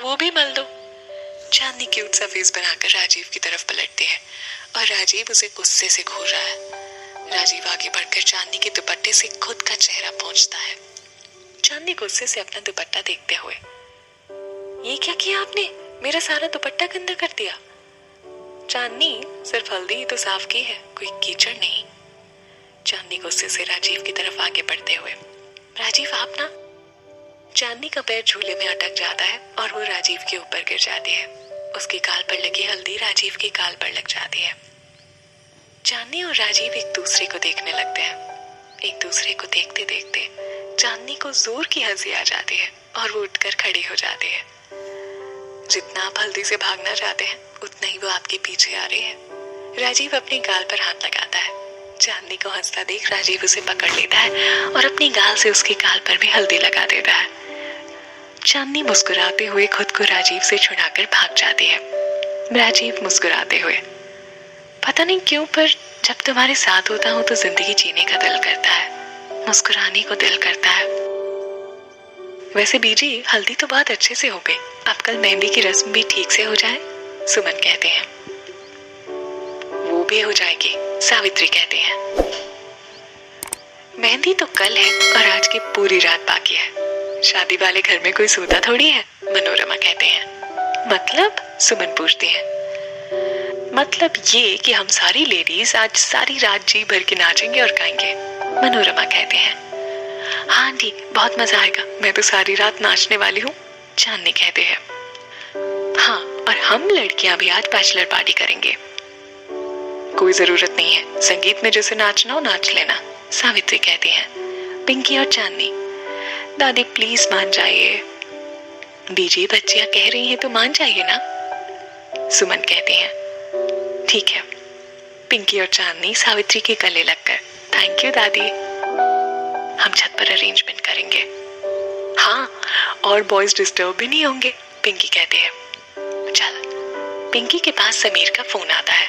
वो भी मल दो। चांदनी क्यूट सा फेस बनाकर राजीव की तरफ पलटती है और राजीव उसे गुस्से से घूर रहा है। राजीव आगे बढ़कर चांदनी के दुपट्टे से खुद का चेहरा पोंछता है। चांदनी गुस्से से अपना दुपट्टा देखते हुए, ये क्या किया आपने? मेरा सारा दुपट्टा गंदा कर दिया। चांदनी, सिर्फ हल्दी ही तो साफ की है, कोई कीचड़ नहीं। चांदनी गुस्से से राजीव की तरफ आगे बढ़ते हुए, राजीव आप ना। चांदनी का पैर झूले में अटक जाता है और वो राजीव के ऊपर गिर जाती है। उसकी गाल पर लगी हल्दी राजीव की गाल पर लग जाती है। चांदनी और राजीव एक दूसरे को देखने लगते हैं। एक दूसरे को देखते देखते चांदनी को जोर की हंसी आ जाती है और वो उठकर खड़ी हो जाती है। जितना आप हल्दी से भागना चाहते हैं उतना ही वो आपके पीछे आ रही है। राजीव अपनी गाल पर हाथ लगाता है। चांदनी को हंसता देख राजीव उसे पकड़ लेता है और अपनी गाल से उसकी गाल पर भी हल्दी लगा देता है। चांदनी मुस्कुराते हुए खुद को राजीव से छुड़ाकर भाग जाती है। राजीव मुस्कुराते हुए, पता नहीं क्यों पर जब तुम्हारे साथ होता हूँ तो जिंदगी जीने का दिल करता है, मुस्कुराने को दिल करता है। वैसे बीजी, हल्दी तो बहुत अच्छे से हो गई, अब कल मेहंदी की रस्म भी ठीक से हो जाए, सुमन कहते हैं। वो भी हो जाएगी, सावित्री कहते हैं। मेहंदी तो कल है और आज की पूरी रात बाकी है। शादी वाले घर में कोई सोता थोड़ी है, मनोरमा कहते हैं। मतलब? सुमन पूछती है। मतलब ये कि हम सारी लेडीज आज सारी रात जी भर के नाचेंगे और गाएंगे, मनोरमा कहते हैं। हाँ आंटी, बहुत मजा आएगा, मैं तो सारी रात नाचने वाली हूँ, चांदनी कहते हैं। हाँ, और हम लड़कियां भी आज बैचलर पार्टी करेंगे। कोई जरूरत नहीं है, संगीत में जैसे नाचना हो नाच लेना, सावित्री कहती है। पिंकी और चांदनी, दादी प्लीज मान जाइए। बीजी, बच्चियां कह रही हैं तो मान जाइए ना, सुमन कहती हैं। ठीक है। पिंकी और चांदनी सावित्री के गले लगकर, थैंक यू दादी, हम छत पर अरेंजमेंट करेंगे। हाँ, और बॉयज डिस्टर्ब भी नहीं होंगे, पिंकी कहते हैं। चल। पिंकी के पास समीर का फोन आता है।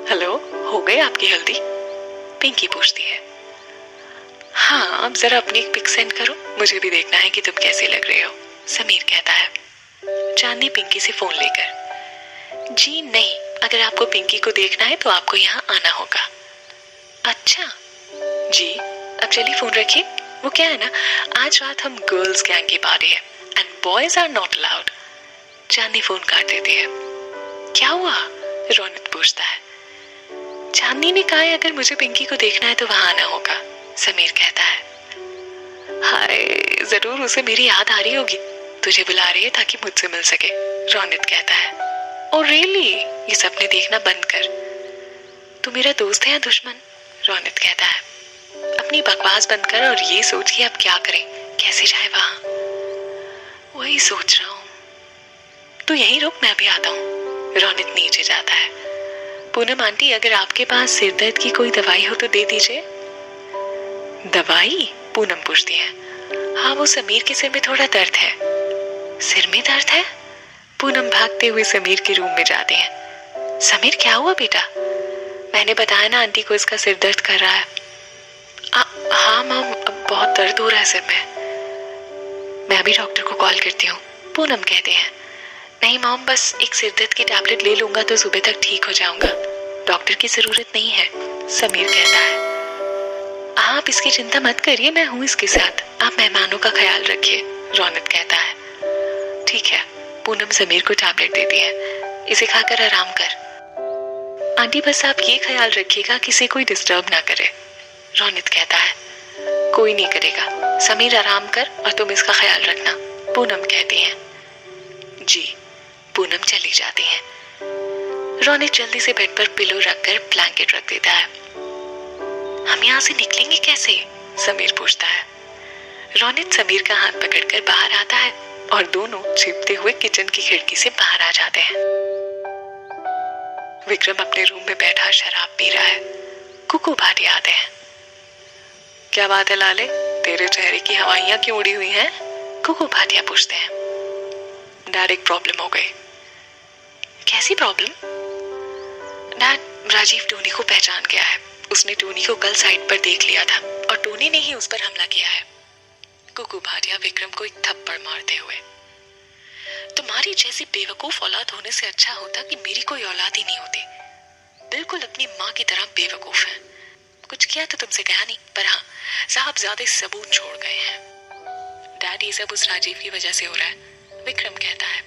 हेलो, हो गई आपकी हल्दी? पिंकी पूछती है। हाँ, अब जरा अपनी एक पिक सेंड करो, मुझे भी देखना है कि तुम कैसी लग रही हो, समीर कहता है। चांदनी पिंकी से फोन लेकर, जी नहीं, अगर आपको पिंकी को देखना है तो आपको यहाँ आना होगा। अच्छा जी, अब चलिए फोन रखिए। वो क्या है ना, आज रात हम गर्ल्स गैंग की पार्टी है and boys are not allowed. Chandni phone काट देती है। क्या हुआ? रोनित पूछता है। चांदनी ने कहा है अगर मुझे पिंकी को देखना है तो वहां आना होगा, समीर कहता है। हाय, जरूर उसे मेरी याद आ रही होगी, तुझे बुला रही है ताकि मुझसे मिल सके, रोनित कहता है। Oh really? ये सपने देखना बंद कर, तू मेरा दोस्त है या दुश्मन, रोनित कहता है। अपनी बकवास बंद कर और ये सोच कि अब क्या करें, कैसे जाए वहां। वही सोच रहा हूँ, तू यहीं रुक, मैं अभी आता हूँ। रोनित नीचे जाता है। पूनम आंटी, अगर आपके पास सिर दर्द की कोई दवाई हो तो दे दीजिए। दवाई? पूनम पूछती है। हाँ, वो समीर के सिर में थोड़ा दर्द है। सिर में दर्द है? पूनम भागते हुए समीर के रूम में जाते हैं। समीर, क्या हुआ बेटा? मैंने बताया ना आंटी को इसका सिर दर्द कर रहा है। हाँ मम, बहुत दर्द हो रहा है सिर में। मैं अभी डॉक्टर को कॉल करती हूँ, पूनम कहते हैं। नहीं मॉम, बस एक सिर दर्द की टैबलेट ले लूंगा तो सुबह तक ठीक हो जाऊंगा, डॉक्टर की जरूरत नहीं है, समीर कहता है। आप इसकी चिंता मत करिए, मैं हूँ इसके साथ, आप मेहमानों का ख्याल रखिए, रोनित कहता है। ठीक है। पूनम समीर को टैबलेट देती है। इसे खाकर आराम कर। आंटी, बस आप ये ख्याल रखिएगा किसी कोई डिस्टर्ब ना करे, रोनित कहता है। कोई नहीं करेगा, समीर आराम कर और तुम इसका ख्याल रखना, पूनम कहती है। जी। पूनम चली जाती है। रोनित जल्दी से बेड पर पिलो रखकर ब्लैंकेट रख देता है। हम यहाँ से निकलेंगे कैसे, समीर पूछता है। रोनित समीर का हाथ पकड़कर बाहर आता है और दोनों छिपते हुए किचन की खिड़की से बाहर आ जाते हैं। विक्रम अपने रूम में बैठा शराब पी रहा है। कुकू भाटिया आते हैं। क्या बात है लाले, तेरे चेहरे की हवाइयां क्यों उड़ी हुई हैं? कुकू भाटिया पूछते हैं। डैड, एक प्रॉब्लम हो गई। कैसी प्रॉब्लम? डैड, राजीव टोनी को पहचान गया है, उसने टोनी को कल साइट पर देख लिया था और टोनी ने ही उस पर हमला किया है, कुकू भाटिया विक्रम को एक थप्पड़ मारते हुए। तुम्हारी जैसी बेवकूफ औलाद होने से अच्छा होता कि मेरी कोई औलाद ही नहीं होती। बिल्कुल अपनी माँ की तरह बेवकूफ है। कुछ किया तो तुमसे कहा नहीं, पर हाँ साहब ज्यादा सबूत छोड़ गए हैं। डैड ये सब उस राजीव की वजह से हो रहा है, विक्रम कहता है।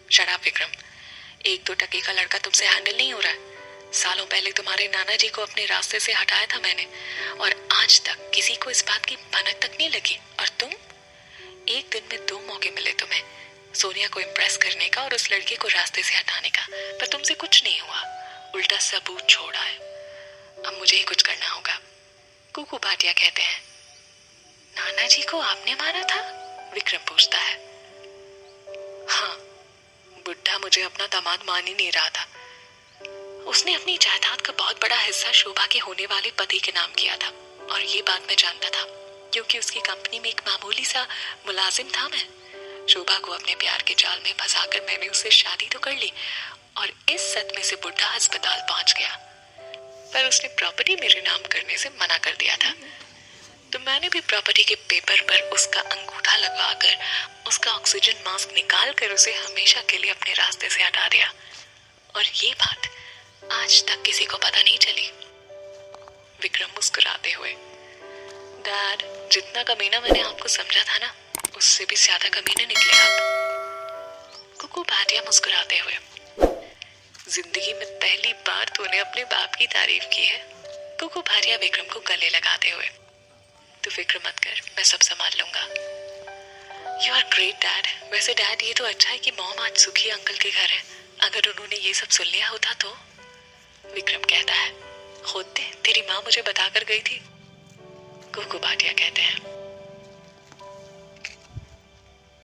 शट अप विक्रम, 1-2 टके का लड़का तुमसे हैंडल नहीं हो रहा है। सालों पहले तुम्हारे नाना जी को अपने रास्ते से हटाया था मैंने, और आज तक किसी को इस बात की भनक तक नहीं लगी। और तुम, एक दिन में 2 मौके मिले तुम्हें, सोनिया को इम्प्रेस करने का और उस लड़के को रास्ते से हटाने का, पर तुमसे कुछ नहीं हुआ, उल्टा सबूत छोड़ा है। अब मुझे ही कुछ करना होगा। कुकू भाटिया कहते हैं। नाना जी को आपने मारा था? विक्रम पूछता है। हाँ, बुढ़ा मुझे अपना दामाद मान ही नहीं रहा था। उसने अपनी जायदाद का बहुत बड़ा हिस्सा शोभा के होने वाले पति के नाम किया था, और ये बात मैं जानता था क्योंकि उसकी कंपनी में एक मामूली सा मुलाजिम था मैं। शोभा को अपने प्यार के जाल में फंसाकर मैंने उससे शादी तो कर ली, और इस सदमे से बुढ़ा अस्पताल पहुंच गया, पर उसने प्रॉपर्टी मेरे नाम करने से मना कर दिया था। तो मैंने भी प्रॉपर्टी के पेपर पर उसका अंगूठा लगवाकर उसका ऑक्सीजन मास्क निकाल कर उसे हमेशा के लिए अपने रास्ते से हटा दिया, और ये बात आज तक किसी को पता नहीं चली। विक्रम मुस्कुराते हुए। डैड, जितना कमीना मैंने आपको समझा था ना, उससे भी ज्यादा कमीने निकले आप। कुकू भाटिया मुस्कुराते हुए। जिंदगी में पहली बार तूने अपने बाप की तारीफ की है। कुकू भाटिया विक्रम को गले लगाते हुए। तू फिक्र मत कर, मैं सब संभाल लूंगा। You are great dad. वैसे डैड, ये तो अच्छा है कि मॉम आज सुखी अंकल के घर है। अगर उन्होंने ये सब सुन लिया होता तो? विक्रम कहता है। खुद तेरी माँ मुझे बताकर गई थी। कुकू भाटिया कहते हैं।